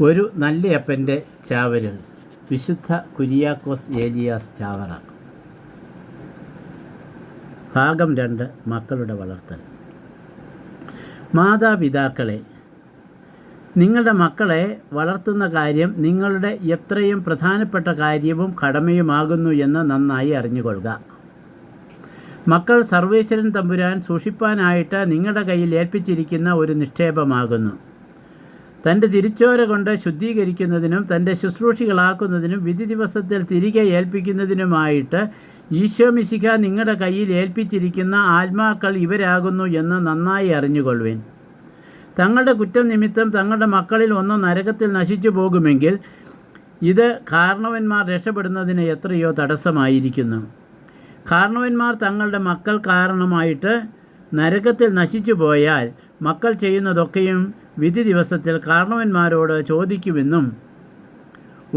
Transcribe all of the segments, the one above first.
ഒരു നല്ലയപ്പൻ്റെ ചാവരുകൾ. വിശുദ്ധ കുര്യാക്കോസ് ഏലിയാസ് ചാവറ. ഭാഗം 2. മക്കളുടെ വളർത്തൽ. മാതാപിതാക്കളെ, നിങ്ങളുടെ മക്കളെ വളർത്തുന്ന കാര്യം നിങ്ങളുടെ എത്രയും പ്രധാനപ്പെട്ട കാര്യവും കടമയുമാകുന്നു എന്ന് നന്നായി അറിഞ്ഞുകൊള്ളുക. മക്കൾ സർവേശ്വരൻ തമ്പുരാൻ സൂക്ഷിപ്പാനായിട്ട് നിങ്ങളുടെ കയ്യിൽ ഏൽപ്പിച്ചിരിക്കുന്ന ഒരു നിക്ഷേപമാകുന്നു. തൻ്റെ തിരിച്ചോര കൊണ്ട് ശുദ്ധീകരിക്കുന്നതിനും തൻ്റെ ശുശ്രൂഷികളാക്കുന്നതിനും വിധി ദിവസത്തിൽ തിരികെ ഏൽപ്പിക്കുന്നതിനുമായിട്ട് ഈശോ മിശിഹ നിങ്ങളുടെ കയ്യിൽ ഏൽപ്പിച്ചിരിക്കുന്ന ആത്മാക്കൾ ഇവരാകുന്നു എന്ന് നന്നായി അറിഞ്ഞുകൊള്ളുവിൻ. തങ്ങളുടെ കുറ്റം നിമിത്തം തങ്ങളുടെ മക്കളിൽ ഒന്ന് നരകത്തിൽ നശിച്ചു പോകുമെങ്കിൽ ഇത് കാരണവന്മാർ രക്ഷപ്പെടുന്നതിന് എത്രയോ തടസ്സമായിരിക്കുന്നു. കാരണവന്മാർ തങ്ങളുടെ മക്കൾ കാരണമായിട്ട് നരകത്തിൽ നശിച്ചു പോയാൽ മക്കൾ ചെയ്യുന്നതൊക്കെയും വിധി ദിവസത്തിൽ കാരണവന്മാരോട് ചോദിക്കുമെന്നും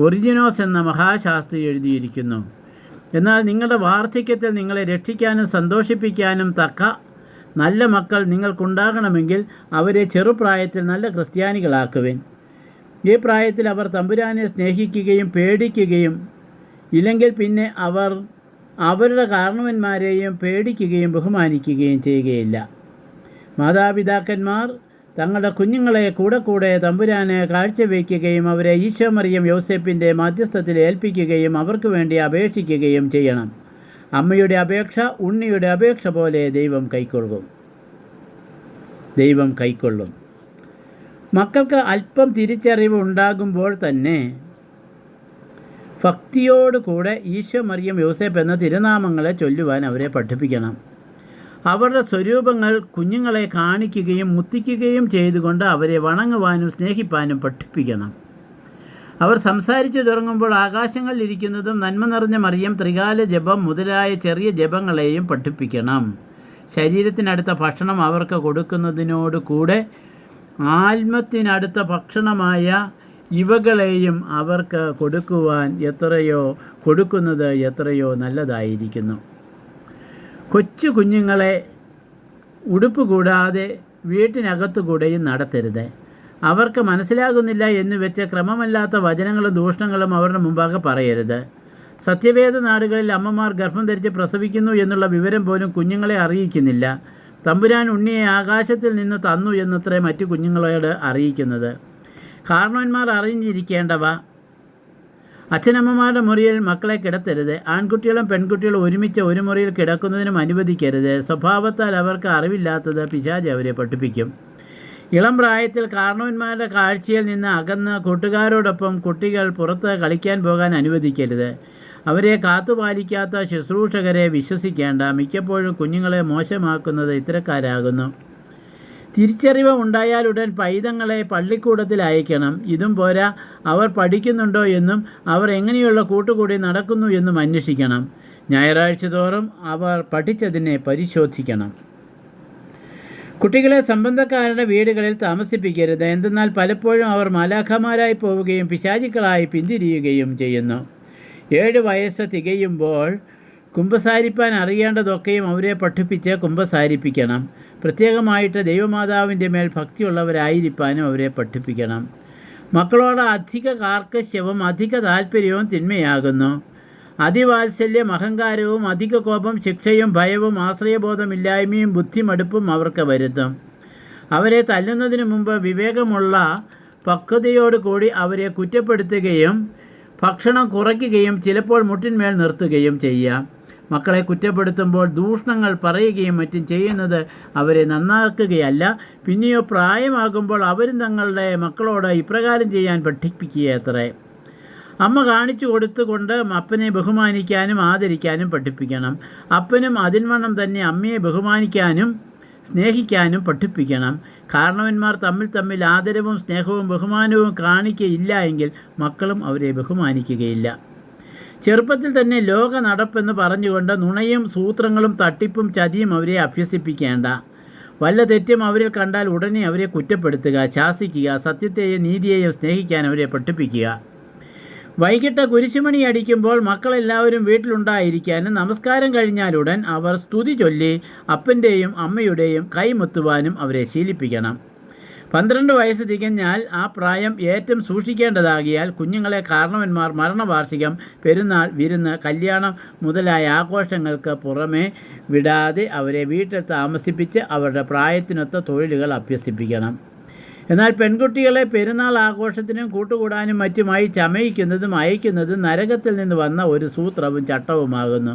ഒറിജിനോസ് എന്ന മഹാശാസ്ത്രി എഴുതിയിരിക്കുന്നു. എന്നാൽ നിങ്ങളുടെ വാർദ്ധക്യത്തിൽ നിങ്ങളെ രക്ഷിക്കാനും സന്തോഷിപ്പിക്കാനും തക്ക നല്ല മക്കൾ നിങ്ങൾക്കുണ്ടാകണമെങ്കിൽ അവരെ ചെറുപ്രായത്തിൽ നല്ല ക്രിസ്ത്യാനികളാക്കുവിൻ. ഈ പ്രായത്തിൽ അവർ തമ്പുരാനെ സ്നേഹിക്കുകയും പേടിക്കുകയും ഇല്ലെങ്കിൽ പിന്നെ അവർ അവരുടെ കാരണവന്മാരെയും പേടിക്കുകയും ബഹുമാനിക്കുകയും ചെയ്യുകയില്ല. മാതാപിതാക്കന്മാർ തങ്ങളുടെ കുഞ്ഞുങ്ങളെ കൂടെ തമ്പുരാനെ കാഴ്ചവെക്കുകയും അവരെ ഈശോ മറിയം യോസേപ്പിൻ്റെ മധ്യസ്ഥത്തിൽ ഏൽപ്പിക്കുകയും അവർക്ക് വേണ്ടി അപേക്ഷിക്കുകയും ചെയ്യണം. അമ്മയുടെ അപേക്ഷ ഉണ്ണിയുടെ അപേക്ഷ പോലെ ദൈവം കൈക്കൊള്ളും. മക്കൾക്ക് അല്പം തിരിച്ചറിവ് ഉണ്ടാകുമ്പോൾ തന്നെ ഭക്തിയോടുകൂടെ ഈശോ മറിയം യോസേപ്പ് എന്ന തിരുനാമങ്ങളെ ചൊല്ലുവാൻ അവരെ പഠിപ്പിക്കണം. അവരുടെ സ്വരൂപങ്ങൾ കുഞ്ഞുങ്ങളെ കാണിക്കുകയും മുത്തിക്കുകയും ചെയ്തുകൊണ്ട് അവരെ വണങ്ങുവാനും സ്നേഹിപ്പാനും പഠിപ്പിക്കണം. അവർ സംസാരിച്ചു തുടങ്ങുമ്പോൾ ആകാശങ്ങളിലിരിക്കുന്നതും നന്മ നിറഞ്ഞ മറിയം ത്രികാല ജപം മുതലായ ചെറിയ ജപങ്ങളെയും പഠിപ്പിക്കണം. ശരീരത്തിനടുത്ത ഭക്ഷണം അവർക്ക് കൊടുക്കുന്നതിനോട് കൂടെ ആത്മത്തിനടുത്ത ഭക്ഷണമായ ഇവകളെയും അവർക്ക് കൊടുക്കുന്നത് എത്രയോ നല്ലതായിരിക്കുന്നു. കൊച്ചു കുഞ്ഞുങ്ങളെ ഉടുപ്പ് കൂടാതെ വീട്ടിനകത്തുകൂടെയും നടത്തരുത്. അവർക്ക് മനസ്സിലാകുന്നില്ല എന്ന് വെച്ച് ക്രമമല്ലാത്ത വചനങ്ങളും ദൂഷണങ്ങളും അവരുടെ മുമ്പാകെ പറയരുത്. സത്യവേദ നാടുകളിൽ അമ്മമാർ ഗർഭം ധരിച്ച് പ്രസവിക്കുന്നു എന്നുള്ള വിവരം പോലും കുഞ്ഞുങ്ങളെ അറിയിക്കുന്നില്ല. തമ്പുരാൻ ഉണ്ണിയെ ആകാശത്തിൽ നിന്ന് തന്നു എന്നത്രേ മറ്റു കുഞ്ഞുങ്ങളോട് അറിയിക്കുന്നത്. കാരണവന്മാർ അറിഞ്ഞിരിക്കേണ്ടവ: അച്ഛനമ്മമാരുടെ മുറിയിൽ മക്കളെ കിടത്തരുത്. ആൺകുട്ടികളും പെൺകുട്ടികളും ഒരുമിച്ച് ഒരു മുറിയിൽ കിടക്കുന്നതിനും അനുവദിക്കരുത്. സ്വഭാവത്താൽ അവർക്ക് അറിവില്ലാത്തത് പിശാച് അവരെ പഠിപ്പിക്കും. ഇളം പ്രായത്തിൽ കാരണവന്മാരുടെ കാഴ്ചയിൽ നിന്ന് അകന്ന് കൂട്ടുകാരോടൊപ്പം കുട്ടികൾ പുറത്ത് കളിക്കാൻ പോകാൻ അനുവദിക്കരുത്. അവരെ കാത്തുപാലിക്കാത്ത ശുശ്രൂഷകരെ വിശ്വസിക്കേണ്ട. മിക്കപ്പോഴും കുഞ്ഞുങ്ങളെ മോശമാക്കുന്നത് ഇത്തരക്കാരാകുന്നു. തിരിച്ചറിവ് ഉണ്ടായാലുടൻ പൈതങ്ങളെ പള്ളിക്കൂടത്തിൽ അയക്കണം. ഇതും പോരാ, അവർ പഠിക്കുന്നുണ്ടോ എന്നും അവർ എങ്ങനെയുള്ള കൂട്ടുകൂടി നടക്കുന്നു എന്നും അന്വേഷിക്കണം. ഞായറാഴ്ച തോറും അവർ പഠിച്ചതിനെ പരിശോധിക്കണം. കുട്ടികളെ സംബന്ധക്കാരുടെ വീടുകളിൽ താമസിപ്പിക്കരുത്. എന്തെന്നാൽ പലപ്പോഴും അവർ മാലാഖമാരായി പോവുകയും പിശാചുക്കളായി പിന്തിരിയുകയും ചെയ്യുന്നു. 7 വയസ്സ് തികയുമ്പോൾ കുമ്പസാരിപ്പാൻ അറിയേണ്ടതൊക്കെയും അവരെ പഠിപ്പിച്ച് കുമ്പസാരിപ്പിക്കണം. പ്രത്യേകമായിട്ട് ദൈവമാതാവിൻ്റെ മേൽ ഭക്തിയുള്ളവരായിരിക്കാനും അവരെ പഠിപ്പിക്കണം. മക്കളോട് അധിക കാർക്കശ്യവും അധിക താല്പര്യവും തിന്മയാകുന്നു. അതിവാത്സല്യം, അഹങ്കാരവും അധിക കോപം, ശിക്ഷയും ഭയവും ആശ്രയബോധമില്ലായ്മയും ബുദ്ധിമടുപ്പും അവർക്ക് വരുത്തും. അവരെ തല്ലുന്നതിന് മുമ്പ് വിവേകമുള്ള പക്വതയോടുകൂടി അവരെ കുറ്റപ്പെടുത്തുകയും ഭക്ഷണം കുറയ്ക്കുകയും ചിലപ്പോൾ മുട്ടിന്മേൽ നിർത്തുകയും ചെയ്യാം. മക്കളെ കുറ്റപ്പെടുത്തുമ്പോൾ ദൂഷണങ്ങൾ പറയുകയും മറ്റും ചെയ്യുന്നത് അവരെ നന്നാക്കുകയല്ല, പിന്നെയോ പ്രായമാകുമ്പോൾ അവരും തങ്ങളുടെ മക്കളോട് ഇപ്രകാരം ചെയ്യാൻ പഠിപ്പിക്കുകയത്രേ. അമ്മ കാണിച്ചു കൊടുത്തുകൊണ്ട് അപ്പനെ ബഹുമാനിക്കാനും ആദരിക്കാനും പഠിപ്പിക്കണം. അപ്പനും അതിൻവണ്ണം തന്നെ അമ്മയെ ബഹുമാനിക്കാനും സ്നേഹിക്കാനും പഠിപ്പിക്കണം. കാരണവന്മാർ തമ്മിൽ ആദരവും സ്നേഹവും ബഹുമാനവും കാണിക്കയില്ല എങ്കിൽ മക്കളും അവരെ ബഹുമാനിക്കുകയില്ല. ചെറുപ്പത്തിൽ തന്നെ ലോക നടപ്പെന്ന് പറഞ്ഞുകൊണ്ട് നുണയും സൂത്രങ്ങളും തട്ടിപ്പും ചതിയും അവരെ അഭ്യസിപ്പിക്കേണ്ട. വല്ല തെറ്റും അവരിൽ കണ്ടാൽ ഉടനെ അവരെ കുറ്റപ്പെടുത്തുക, ശാസിക്കുക. സത്യത്തെയും നീതിയെയും സ്നേഹിക്കാൻ അവരെ പഠിപ്പിക്കുക. വൈകിട്ട് കുരിശുമണി അടിക്കുമ്പോൾ മക്കളെല്ലാവരും വീട്ടിലുണ്ടായിരിക്കാനും നമസ്കാരം കഴിഞ്ഞാലുടൻ അവർ സ്തുതി ചൊല്ലി അപ്പൻ്റെയും അമ്മയുടെയും കൈമുത്തുവാനും അവരെ ശീലിപ്പിക്കണം. 12 വയസ്സ് തികഞ്ഞാൽ ആ പ്രായം ഏറ്റവും സൂക്ഷിക്കേണ്ടതാകിയാൽ കുഞ്ഞുങ്ങളെ കാരണവന്മാർ മരണവാർഷികം, പെരുന്നാൾ, വിരുന്ന്, കല്യാണം മുതലായ ആഘോഷങ്ങൾക്ക് പുറമേ വിടാതെ അവരെ വീട്ടിൽ താമസിപ്പിച്ച് അവരുടെ പ്രായത്തിനൊത്ത തൊഴിലുകൾ അഭ്യസിപ്പിക്കണം. എന്നാൽ പെൺകുട്ടികളെ പെരുന്നാൾ ആഘോഷത്തിനും കൂട്ടുകൂടാനും മറ്റുമായി ചമയിക്കുന്നതും അയക്കുന്നതും നരകത്തിൽ നിന്ന് വന്ന ഒരു സൂത്രവും ചട്ടവുമാകുന്നു.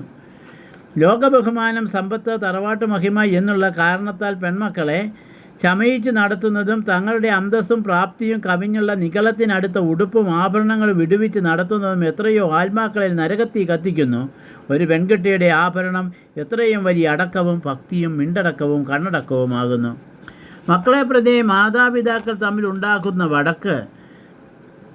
ലോകബഹുമാനം, സമ്പത്ത്, തറവാട്ട് മഹിമ എന്നുള്ള കാരണത്താൽ പെൺമക്കളെ ചമയിച്ച് നടത്തുന്നതും തങ്ങളുടെ അന്തസ്സും പ്രാപ്തിയും കവിഞ്ഞുള്ള നിഗളത്തിനടുത്ത ഉടുപ്പും ആഭരണങ്ങളും വിടുവിച്ച് നടത്തുന്നതും എത്രയോ ആത്മാക്കളിൽ നരകത്തീ കത്തിക്കുന്നു. ഒരു പെൺകുട്ടിയുടെ ആഭരണം എത്രയും വലിയ അടക്കവും ഭക്തിയും മിണ്ടടക്കവും കണ്ണടക്കവുമാകുന്നു. മക്കളെ പ്രതി മാതാപിതാക്കൾ തമ്മിൽ ഉണ്ടാക്കുന്ന വഴക്ക്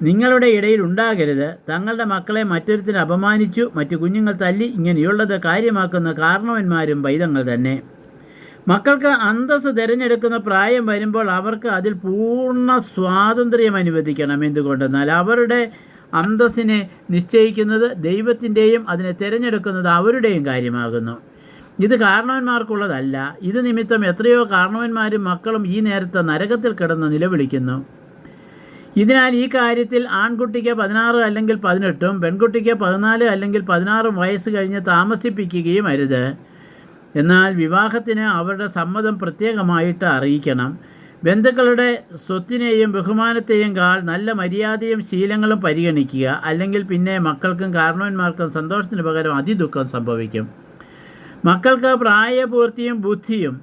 നിങ്ങളുടെ ഇടയിൽ ഉണ്ടാകരുത്. തങ്ങളുടെ മക്കളെ മറ്റൊരുത്തിന് അപമാനിച്ചു മറ്റു കുഞ്ഞുങ്ങൾ തല്ലി ഇങ്ങനെയുള്ളത് കാര്യമാക്കുന്ന കാരണവന്മാരും പൈതങ്ങൾ തന്നെ. മക്കൾക്ക് അന്തസ്സ് തിരഞ്ഞെടുക്കുന്ന പ്രായം വരുമ്പോൾ അവർക്ക് അതിൽ പൂർണ്ണ സ്വാതന്ത്ര്യം അനുവദിക്കണം. എന്തുകൊണ്ടെന്നാൽ അവരുടെ അന്തസ്സിനെ നിശ്ചയിക്കുന്നത് ദൈവത്തിൻ്റെയും അതിനെ തിരഞ്ഞെടുക്കുന്നത് അവരുടെയും കാര്യമാകുന്നു. ഇത് കാരണവന്മാർക്കുള്ളതല്ല. ഇത് നിമിത്തം എത്രയോ കാരണവന്മാരും മക്കളും ഈ നേരത്തെ നരകത്തിൽ കിടന്ന് നിലവിളിക്കുന്നു. ഇതിനാൽ ഈ കാര്യത്തിൽ ആൺകുട്ടിക്ക് 16 അല്ലെങ്കിൽ 18 പെൺകുട്ടിക്ക് 14 അല്ലെങ്കിൽ 16 വയസ്സ് കഴിഞ്ഞ് താമസിപ്പിക്കുകയും അരുത്. എന്നാൽ വിവാഹത്തിന് അവരുടെ സമ്മതം പ്രത്യേകമായിട്ട് അറിയിക്കണം. ബന്ധുക്കളുടെ സ്വത്തിനെയും ബഹുമാനത്തെയും കാൾ നല്ല മര്യാദയും ശീലങ്ങളും പരിഗണിക്കുക. അല്ലെങ്കിൽ പിന്നെ മക്കൾക്കും കാരണവന്മാർക്കും സന്തോഷത്തിന് പകരം അതിദുഃഖം സംഭവിക്കും. മക്കൾക്ക് പ്രായപൂർത്തിയും ബുദ്ധിയും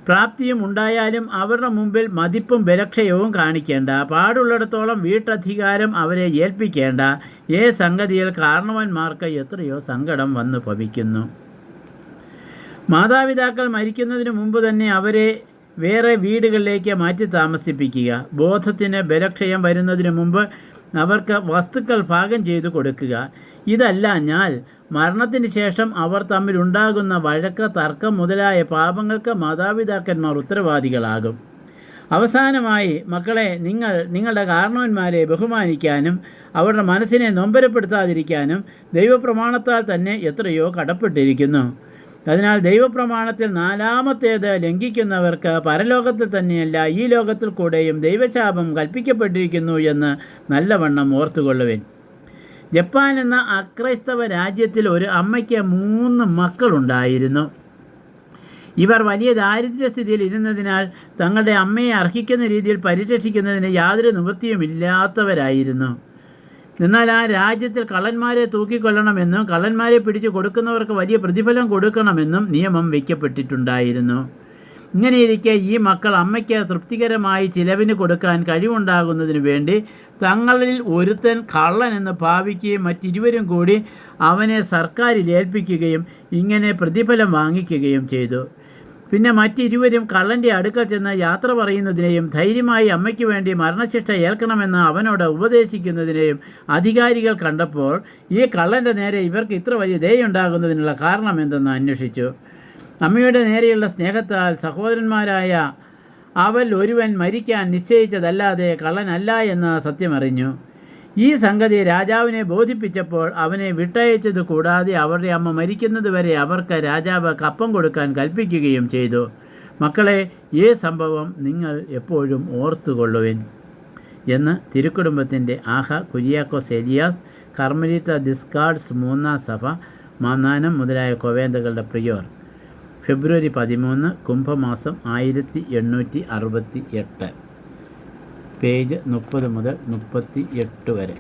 പ്രാപ്തിയും ഉണ്ടായാലും അവരുടെ മുമ്പിൽ മതിപ്പും ബലക്ഷയവും കാണിക്കേണ്ട. പാടുള്ളിടത്തോളം വീട്ടധികാരം അവരെ ഏൽപ്പിക്കേണ്ട. സംഗതിയിൽ കാരണവന്മാർക്ക് എത്രയോ സങ്കടം വന്നു ഭവിക്കുന്നു. മാതാപിതാക്കൾ മരിക്കുന്നതിന് മുമ്പ് തന്നെ അവരെ വേറെ വീടുകളിലേക്ക് മാറ്റി താമസിപ്പിക്കുക. ബോധത്തിന് ബലക്ഷയം വരുന്നതിന് മുമ്പ് അവർക്ക് വസ്തുക്കൾ ഭാഗം ചെയ്തു കൊടുക്കുക. ഇതല്ലാഞ്ഞാൽ മരണത്തിന് ശേഷം അവർ തമ്മിലുണ്ടാകുന്ന വഴക്ക്, തർക്കം മുതലായ പാപങ്ങൾക്ക് മാതാപിതാക്കന്മാർ ഉത്തരവാദികളാകും. അവസാനമായി മക്കളെ, നിങ്ങളുടെ കാരണവന്മാരെ ബഹുമാനിക്കാനും അവരുടെ മനസ്സിനെ നൊമ്പരപ്പെടുത്താതിരിക്കാനും ദൈവപ്രമാണത്താൽ തന്നെ എത്രയോ കടപ്പെട്ടിരിക്കുന്നു. അതിനാൽ ദൈവപ്രമാണത്തിൽ 4-ാമത്തേത് ലംഘിക്കുന്നവർക്ക് പരലോകത്തിൽ തന്നെയല്ല ഈ ലോകത്തിൽ കൂടെയും ദൈവശാപം കൽപ്പിക്കപ്പെട്ടിരിക്കുന്നു എന്ന് നല്ലവണ്ണം ഓർത്തുകൊള്ളുവിൻ. ജപ്പാൻ എന്ന അക്രൈസ്തവ രാജ്യത്തിൽ ഒരു അമ്മയ്ക്ക് 3 മക്കളുണ്ടായിരുന്നു. ഇവർ വലിയ ദാരിദ്ര്യസ്ഥിതിയിൽ ഇരുന്നതിനാൽ തങ്ങളുടെ അമ്മയെ അർഹിക്കുന്ന രീതിയിൽ പരിരക്ഷിക്കുന്നതിന് യാതൊരു നിവൃത്തിയുമില്ലാത്തവരായിരുന്നു. എന്നാൽ ആ രാജ്യത്തിൽ കള്ളന്മാരെ തൂക്കിക്കൊല്ലണമെന്നും കള്ളന്മാരെ പിടിച്ചു കൊടുക്കുന്നവർക്ക് വലിയ പ്രതിഫലം കൊടുക്കണമെന്നും നിയമം വയ്ക്കപ്പെട്ടിട്ടുണ്ടായിരുന്നു. ഇങ്ങനെയിരിക്കെ ഈ മക്കൾ അമ്മയ്ക്ക് തൃപ്തികരമായി ചിലവിന് കൊടുക്കാൻ കഴിവുണ്ടാകുന്നതിന് വേണ്ടി തങ്ങളിൽ ഒരുത്തൻ കള്ളൻ എന്ന് ഭാവിക്കുകയും മറ്റിരുവരും കൂടി അവനെ സർക്കാരിൽ ഏൽപ്പിക്കുകയും ഇങ്ങനെ പ്രതിഫലം വാങ്ങിക്കുകയും ചെയ്തു. പിന്നെ മറ്റിരുവരും കള്ളൻ്റെ അടുക്കൽ ചെന്ന് യാത്ര പറയുന്നതിനെയും ധൈര്യമായി അമ്മയ്ക്ക് വേണ്ടി മരണശിക്ഷ ഏൽക്കണമെന്ന് അവനോട് ഉപദേശിക്കുന്നതിനെയും അധികാരികൾ കണ്ടപ്പോൾ ഈ കള്ളൻ്റെ നേരെ ഇവർക്ക് ഇത്ര വലിയ ദയുണ്ടാകുന്നതിനുള്ള കാരണം എന്തെന്ന് അന്വേഷിച്ചു. അമ്മയുടെ നേരെയുള്ള സ്നേഹത്താൽ സഹോദരന്മാരായ അവൽ ഒരുവൻ മരിക്കാൻ നിശ്ചയിച്ചതല്ലാതെ കള്ളനല്ല എന്ന് സത്യമറിഞ്ഞു. ഈ സംഗതി രാജാവിനെ ബോധിപ്പിച്ചപ്പോൾ അവനെ വിട്ടയച്ചത് കൂടാതെ അവരുടെ അമ്മ മരിക്കുന്നത് വരെ അവർക്ക് രാജാവ് കപ്പം കൊടുക്കാൻ കൽപ്പിക്കുകയും ചെയ്തു. മക്കളെ, ഈ സംഭവം നിങ്ങൾ എപ്പോഴും ഓർത്തുകൊള്ളുവിൻ എന്ന് തിരുക്കുടുംബത്തിൻ്റെ കുര്യാക്കോസ് എലിയാസ്, കർമ്മലീത്ത ദിസ്കാർഡ്സ് 3-ാം സഭ, മാന്നാനം മുതലായ കൊവേന്തകളുടെ പ്രിയോർ, ഫെബ്രുവരി 13, കുംഭമാസം 1868, പേജ് 30 മുതൽ 38 വരെ.